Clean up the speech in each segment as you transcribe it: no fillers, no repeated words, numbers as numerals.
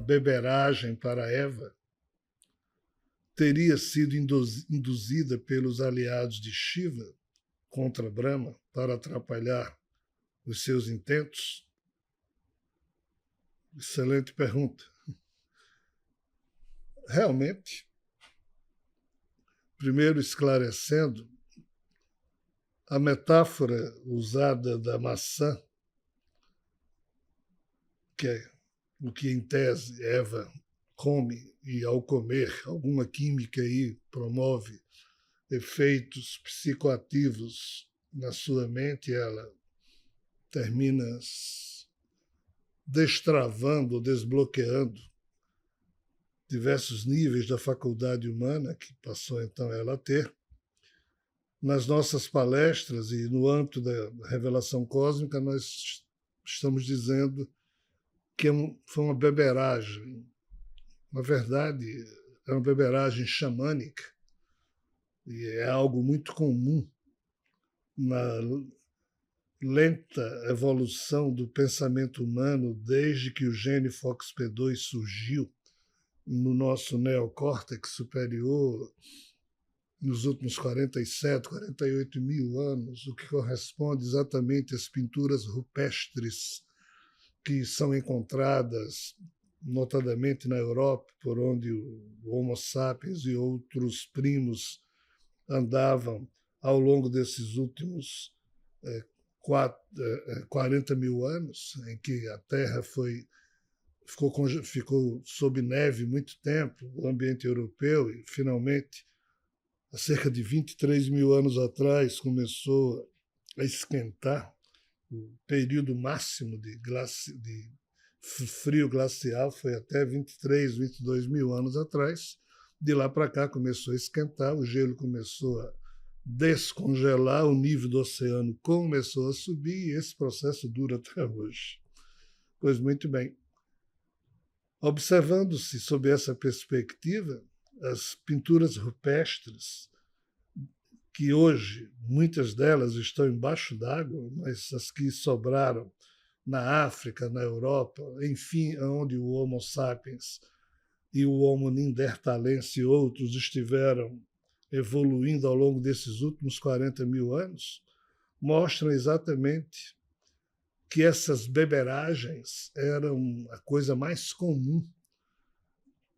beberagem para Eva teria sido induzida pelos aliados de Shiva contra Brahma para atrapalhar os seus intentos? Excelente pergunta. Realmente, primeiro esclarecendo, a metáfora usada da maçã, que é o que em tese Eva come, e ao comer, alguma química aí promove efeitos psicoativos na sua mente, ela termina destravando, desbloqueando diversos níveis da faculdade humana, que passou então ela a ter. Nas nossas palestras e no âmbito da revelação cósmica, nós estamos dizendo que foi uma beberagem. Na verdade, é uma beberagem xamânica, e é algo muito comum na lenta evolução do pensamento humano desde que o gene FOXP2 surgiu no nosso neocórtex superior nos últimos 47, 48 mil anos, o que corresponde exatamente às pinturas rupestres que são encontradas notadamente na Europa, por onde o Homo sapiens e outros primos andavam ao longo desses últimos 40 mil anos, em que a Terra ficou sob neve muito tempo, o ambiente europeu, e finalmente, há cerca de 23 mil anos atrás, começou a esquentar. O período máximo de frio glacial foi até 23, 22 mil anos atrás. De lá para cá começou a esquentar, o gelo começou a descongelar, o nível do oceano começou a subir, e esse processo dura até hoje. Pois muito bem. Observando-se sob essa perspectiva, as pinturas rupestres, que hoje muitas delas estão embaixo d'água, mas as que sobraram na África, na Europa, enfim, onde o Homo sapiens e o Homo neanderthalense e outros estiveram evoluindo ao longo desses últimos 40 mil anos, mostram exatamente que essas beberagens eram a coisa mais comum,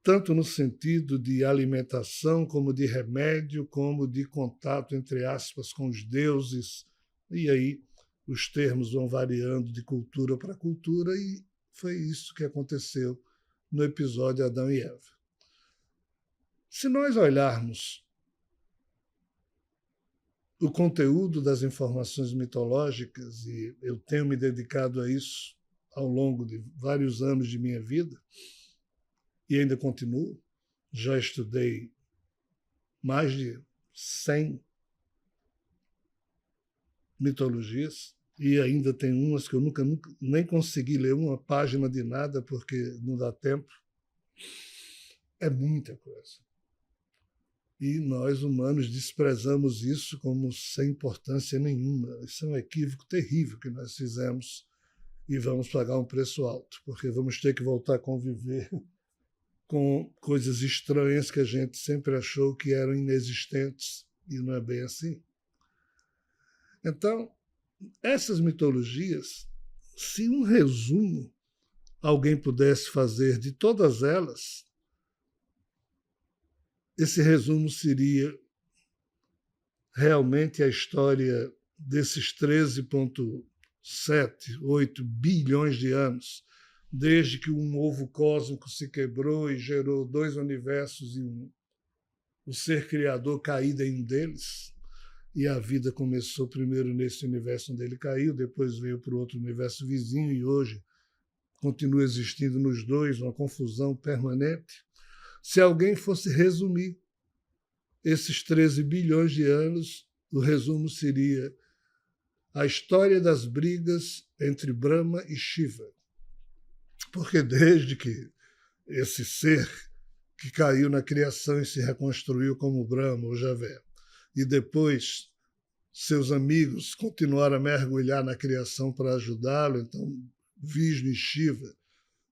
tanto no sentido de alimentação, como de remédio, como de contato, entre aspas, com os deuses. E aí os termos vão variando de cultura para cultura, e foi isso que aconteceu no episódio Adão e Eva. Se nós olharmos o conteúdo das informações mitológicas, e eu tenho me dedicado a isso ao longo de vários anos de minha vida, e ainda continuo, já estudei mais de 100 mitologias, e ainda tem umas que eu nunca nem consegui ler uma página de nada, porque não dá tempo. É muita coisa. E nós, humanos, desprezamos isso como sem importância nenhuma. Isso é um equívoco terrível que nós fizemos, e vamos pagar um preço alto, porque vamos ter que voltar a conviver com coisas estranhas que a gente sempre achou que eram inexistentes, e não é bem assim. Então, essas mitologias, se um resumo alguém pudesse fazer de todas elas, esse resumo seria realmente a história desses 13,7, 8 bilhões de anos, desde que um ovo cósmico se quebrou e gerou dois universos, e o ser criador caído em um deles. E a vida começou primeiro nesse universo onde ele caiu, depois veio para o outro universo vizinho, e hoje continua existindo nos dois uma confusão permanente. Se alguém fosse resumir esses 13 bilhões de anos, o resumo seria a história das brigas entre Brahma e Shiva. Porque desde que esse ser que caiu na criação e se reconstruiu como Brahma, ou Javé, e depois seus amigos continuaram a mergulhar na criação para ajudá-lo, então Vishnu e Shiva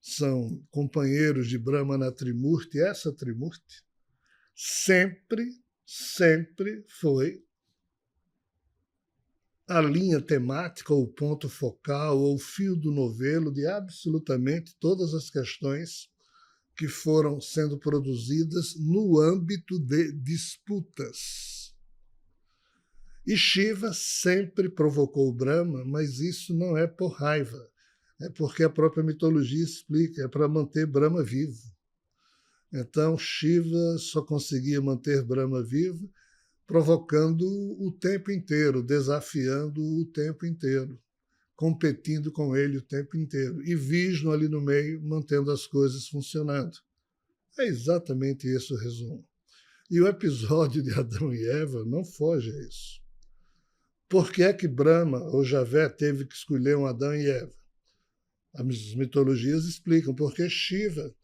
são companheiros de Brahma na Trimurti, essa Trimurti sempre foi a linha temática, ou o ponto focal, ou o fio do novelo de absolutamente todas as questões que foram sendo produzidas no âmbito de disputas. E Shiva sempre provocou o Brahma, mas isso não é por raiva, é porque a própria mitologia explica, é para manter Brahma vivo. Então Shiva só conseguia manter Brahma vivo provocando o tempo inteiro, desafiando o tempo inteiro, competindo com ele o tempo inteiro. E Vishnu ali no meio, mantendo as coisas funcionando. É exatamente esse o resumo. E o episódio de Adão e Eva não foge a isso. Por que é que Brahma ou Javé teve que escolher um Adão e Eva? As mitologias explicam, porque Shiva,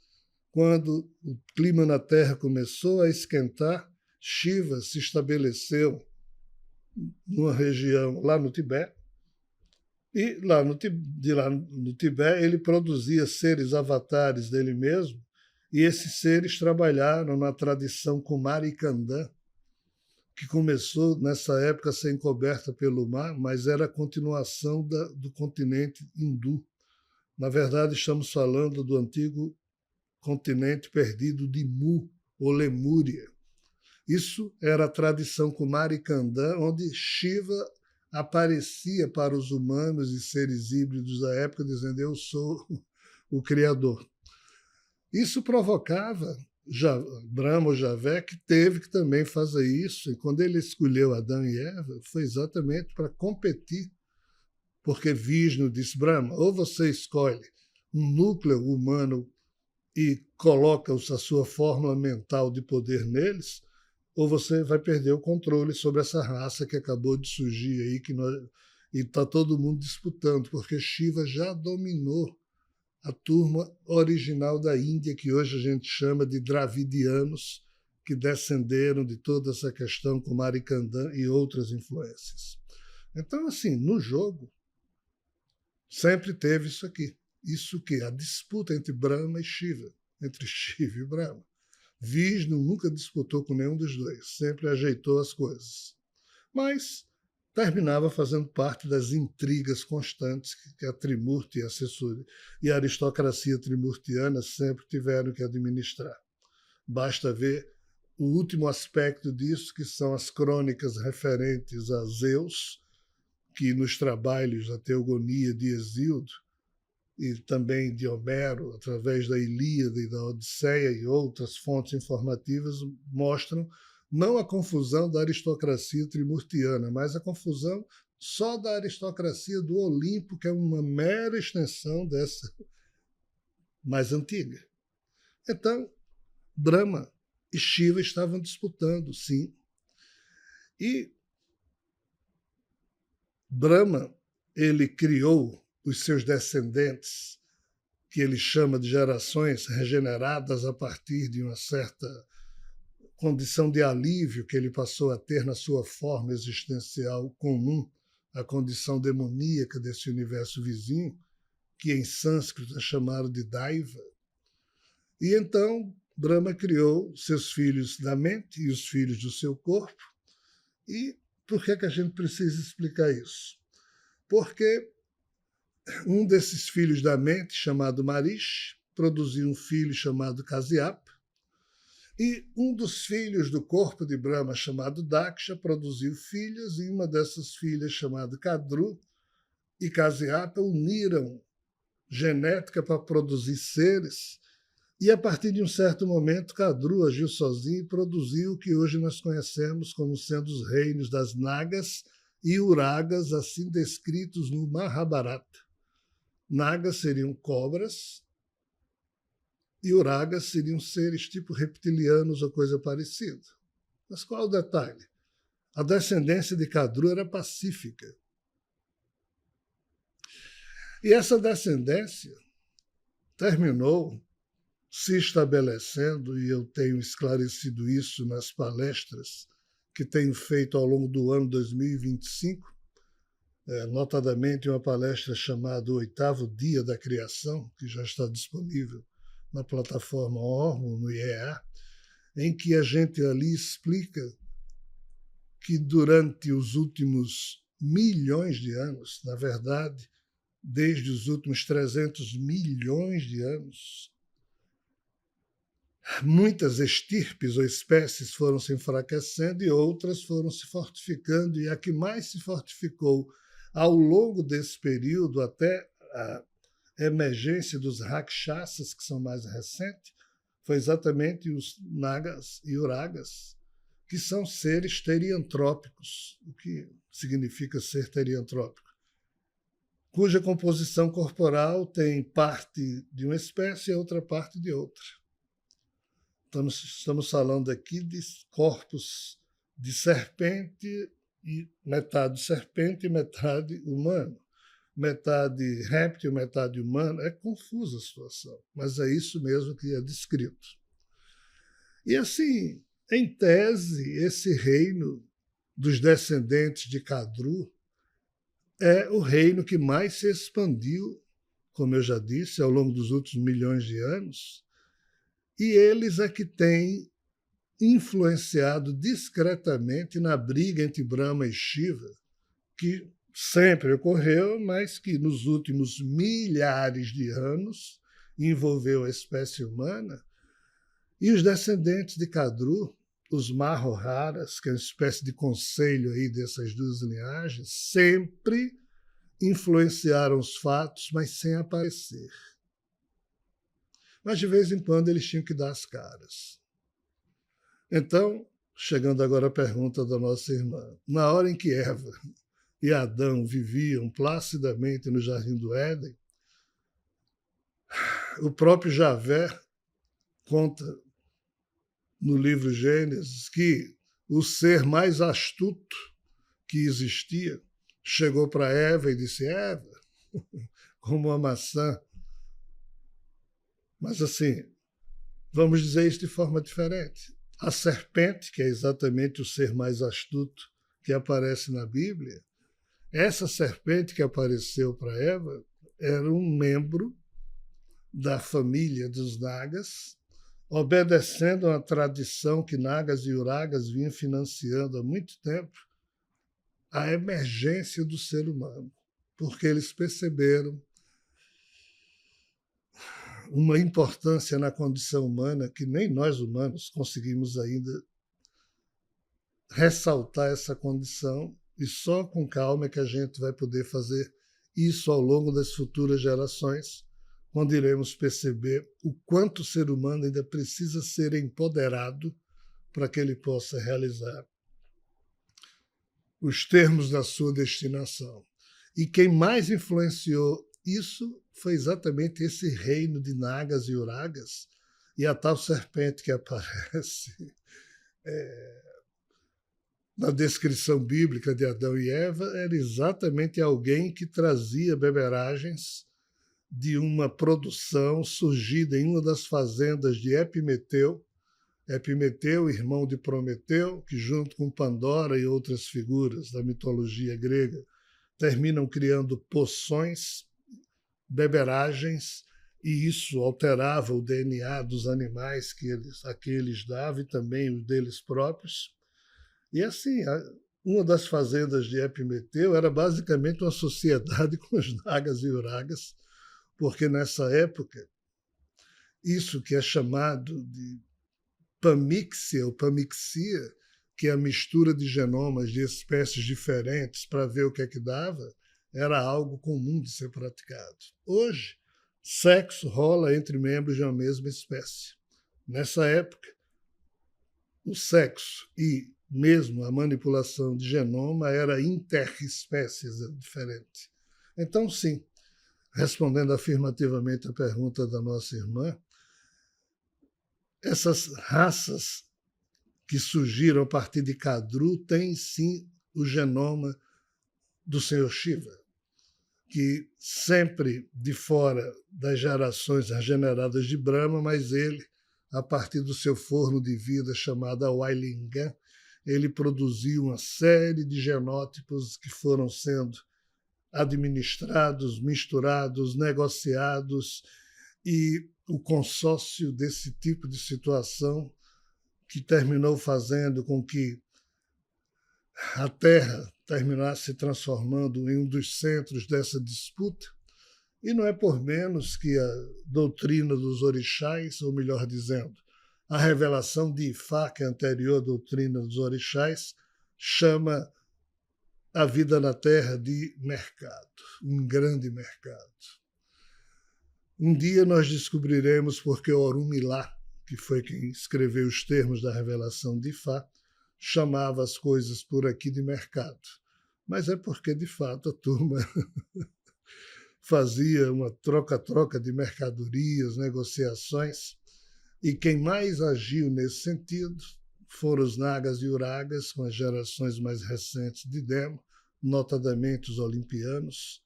quando o clima na Terra começou a esquentar, Shiva se estabeleceu numa região lá no Tibete, e lá no Tibete ele produzia seres avatares dele mesmo, e esses seres trabalharam na tradição Kumari Kandan, que começou nessa época a ser encoberta pelo mar, mas era a continuação do continente hindu. Na verdade, estamos falando do antigo continente perdido de Mu, ou Lemúria. Isso era a tradição Kumari Kandan, onde Shiva aparecia para os humanos e seres híbridos da época, dizendo: eu sou o Criador. Isso provocava Brahma ou Javé, que teve que também fazer isso, e quando ele escolheu Adão e Eva, foi exatamente para competir, porque Vishnu disse: Brahma, ou você escolhe um núcleo humano e coloca a sua fórmula mental de poder neles, ou você vai perder o controle sobre essa raça que acabou de surgir aí, e está todo mundo disputando, porque Shiva já dominou a turma original da Índia, que hoje a gente chama de Dravidianos, que descenderam de toda essa questão com Kumari Kandan e outras influências. Então, assim, no jogo, sempre teve isso aqui. Isso que a disputa entre Brahma e Shiva, entre Shiva e Brahma. Vishnu nunca disputou com nenhum dos dois, sempre ajeitou as coisas. Mas terminava fazendo parte das intrigas constantes que a Trimurti e a aristocracia trimurtiana sempre tiveram que administrar. Basta ver o último aspecto disso, que são as crônicas referentes a Zeus, que nos trabalhos da Teogonia de Hesíodo, e também de Homero, através da Ilíada e da Odisseia e outras fontes informativas, mostram não a confusão da aristocracia trimurtiana, mas a confusão só da aristocracia do Olimpo, que é uma mera extensão dessa mais antiga. Então, Brahma e Shiva estavam disputando, sim. E Brahma, ele criou os seus descendentes, que ele chama de gerações regeneradas a partir de uma certa condição de alívio que ele passou a ter na sua forma existencial comum, a condição demoníaca desse universo vizinho, que em sânscrito é chamado de Daiva. E então Brahma criou seus filhos da mente e os filhos do seu corpo. E por que a gente precisa explicar isso? Porque um desses filhos da mente, chamado Marish, produziu um filho chamado Kasyapa, e um dos filhos do corpo de Brahma, chamado Daksha, produziu filhas, e uma dessas filhas, chamada Kadru, e Kasyapa uniram genética para produzir seres, e a partir de um certo momento, Kadru agiu sozinho e produziu o que hoje nós conhecemos como sendo os reinos das Nagas e Uragas, assim descritos no Mahabharata. Nagas seriam cobras e Uragas seriam seres tipo reptilianos ou coisa parecida. Mas qual é o detalhe? A descendência de Kadru era pacífica. E essa descendência terminou se estabelecendo, e eu tenho esclarecido isso nas palestras que tenho feito ao longo do ano 2025, notadamente uma palestra chamada O Oitavo Dia da Criação, que já está disponível na plataforma Órgão, no IEA, em que a gente ali explica que durante os últimos milhões de anos, na verdade, desde os últimos 300 milhões de anos, muitas estirpes ou espécies foram se enfraquecendo e outras foram se fortificando, e a que mais se fortificou ao longo desse período, até a emergência dos rakshasas, que são mais recentes, foi exatamente os nagas e uragas, que são seres teriantrópicos. O que significa ser teriantrópico? Cuja composição corporal tem parte de uma espécie e outra parte de outra. Estamos falando aqui de corpos de serpente, e metade serpente e metade humano. Metade réptil, metade humano. É confusa a situação, mas é isso mesmo que é descrito. E assim, em tese, esse reino dos descendentes de Kadru é o reino que mais se expandiu, como eu já disse, ao longo dos últimos milhões de anos, e eles é que têm influenciado discretamente na briga entre Brahma e Shiva, que sempre ocorreu, mas que nos últimos milhares de anos envolveu a espécie humana. E os descendentes de Kadru, os Mahoharas, que é uma espécie de conselho aí dessas duas linhagens, sempre influenciaram os fatos, mas sem aparecer. Mas de vez em quando eles tinham que dar as caras. Então, chegando agora à pergunta da nossa irmã, na hora em que Eva e Adão viviam placidamente no Jardim do Éden, o próprio Javé conta no livro Gênesis que o ser mais astuto que existia chegou para Eva e disse: Eva, como uma maçã. Mas assim, vamos dizer isso de forma diferente. A serpente, que é exatamente o ser mais astuto que aparece na Bíblia, essa serpente que apareceu para Eva era um membro da família dos Nagas, obedecendo a uma tradição que Nagas e Uragas vinham financiando há muito tempo, a emergência do ser humano, porque eles perceberam uma importância na condição humana que nem nós humanos conseguimos ainda ressaltar essa condição, e só com calma é que a gente vai poder fazer isso ao longo das futuras gerações, quando iremos perceber o quanto o ser humano ainda precisa ser empoderado para que ele possa realizar os termos da sua destinação. E quem mais influenciou isso foi exatamente esse reino de Nagas e Uragas, e a tal serpente que aparece na descrição bíblica de Adão e Eva era exatamente alguém que trazia beberagens de uma produção surgida em uma das fazendas de Epimeteu. Epimeteu, irmão de Prometeu, que junto com Pandora e outras figuras da mitologia grega terminam criando poções, beberagens, e isso alterava o DNA dos animais a que eles davam e também os deles próprios. E assim, uma das fazendas de Epimeteu era basicamente uma sociedade com os Nagas e Uragas, porque nessa época, isso que é chamado de pamíxia ou pamixia, que é a mistura de genomas de espécies diferentes para ver o que é que dava, era algo comum de ser praticado. Hoje, sexo rola entre membros de uma mesma espécie. Nessa época, o sexo e mesmo a manipulação de genoma era interespécies, diferente. Então, sim, respondendo afirmativamente à pergunta da nossa irmã, essas raças que surgiram a partir de Kadru têm, sim, o genoma do Senhor Shiva, que sempre de fora das gerações regeneradas de Brahma, mas ele, a partir do seu forno de vida chamado Wailingam, ele produziu uma série de genótipos que foram sendo administrados, misturados, negociados, e o consórcio desse tipo de situação que terminou fazendo com que a Terra terminasse se transformando em um dos centros dessa disputa. E não é por menos que a doutrina dos orixás, ou melhor dizendo, a revelação de Ifá, que é anterior à doutrina dos orixás, chama a vida na Terra de mercado, um grande mercado. Um dia nós descobriremos porque Orunmilá, que foi quem escreveu os termos da revelação de Ifá, chamava as coisas por aqui de mercado. Mas é porque, de fato, a turma fazia uma troca-troca de mercadorias, negociações, e quem mais agiu nesse sentido foram os Nagas e Uragas, com as gerações mais recentes de Demo, notadamente os olimpianos,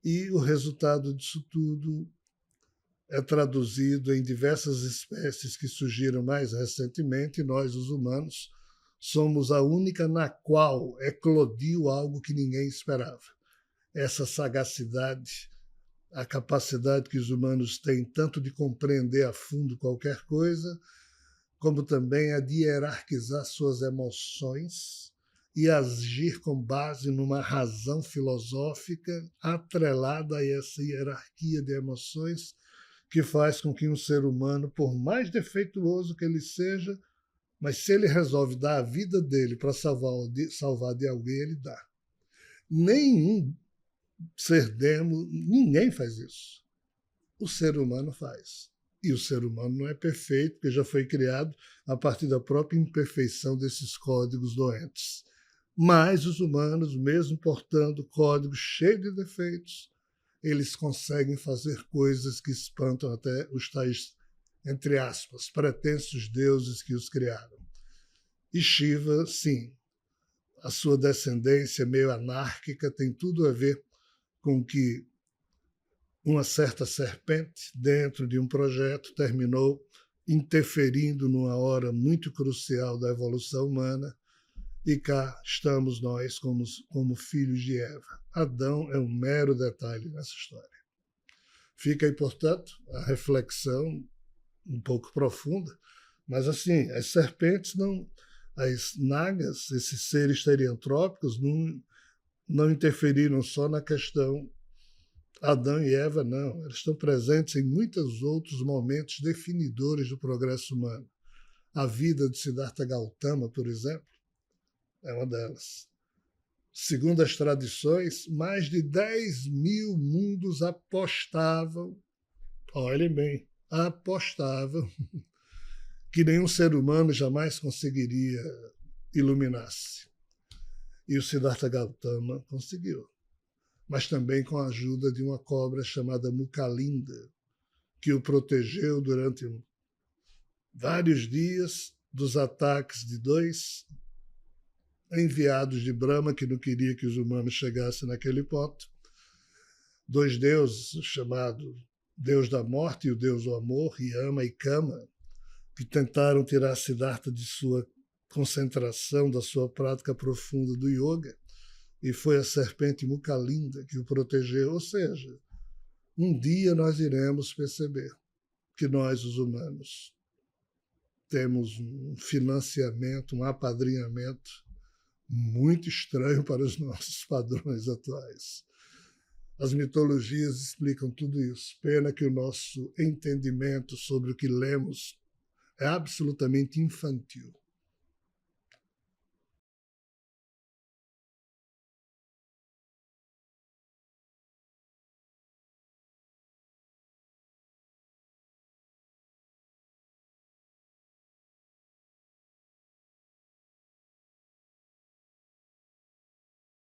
e o resultado disso tudo é traduzido em diversas espécies que surgiram mais recentemente, e nós, os humanos, somos a única na qual eclodiu algo que ninguém esperava. Essa sagacidade, a capacidade que os humanos têm tanto de compreender a fundo qualquer coisa, como também a de hierarquizar suas emoções e agir com base numa razão filosófica atrelada a essa hierarquia de emoções, que faz com que um ser humano, por mais defeituoso que ele seja, mas se ele resolve dar a vida dele para salvar de alguém, ele dá. Nenhum ser demo, ninguém faz isso. O ser humano faz. E o ser humano não é perfeito, porque já foi criado a partir da própria imperfeição desses códigos doentes. Mas os humanos, mesmo portando códigos cheios de defeitos, eles conseguem fazer coisas que espantam até os tais, entre aspas, pretensos deuses que os criaram. E Shiva, sim, a sua descendência meio anárquica tem tudo a ver com que uma certa serpente, dentro de um projeto, terminou interferindo numa hora muito crucial da evolução humana, e cá estamos nós como filhos de Eva. Adão é um mero detalhe nessa história. Fica aí, portanto, a reflexão um pouco profunda, mas assim, as serpentes não, as nagas, esses seres teriantrópicos, não interferiram só na questão Adão e Eva, não. Eles estão presentes em muitos outros momentos definidores do progresso humano. A vida de Siddhartha Gautama, por exemplo, é uma delas. Segundo as tradições, mais de 10.000 mundos apostavam, olhem bem, apostavam que nenhum ser humano jamais conseguiria iluminar-se. E o Siddhartha Gautama conseguiu, mas também com a ajuda de uma cobra chamada Mukalinda, que o protegeu durante vários dias dos ataques de 2 enviados de Brahma, que não queria que os humanos chegassem naquele ponto. 2 deuses, chamados Deus da Morte e o Deus do Amor, Yama e Kama, que tentaram tirar Siddhartha de sua concentração, da sua prática profunda do yoga, e foi a serpente Mukalinda que o protegeu. Ou seja, um dia nós iremos perceber que nós, os humanos, temos um financiamento, um apadrinhamento muito estranho para os nossos padrões atuais. As mitologias explicam tudo isso. Pena que o nosso entendimento sobre o que lemos é absolutamente infantil.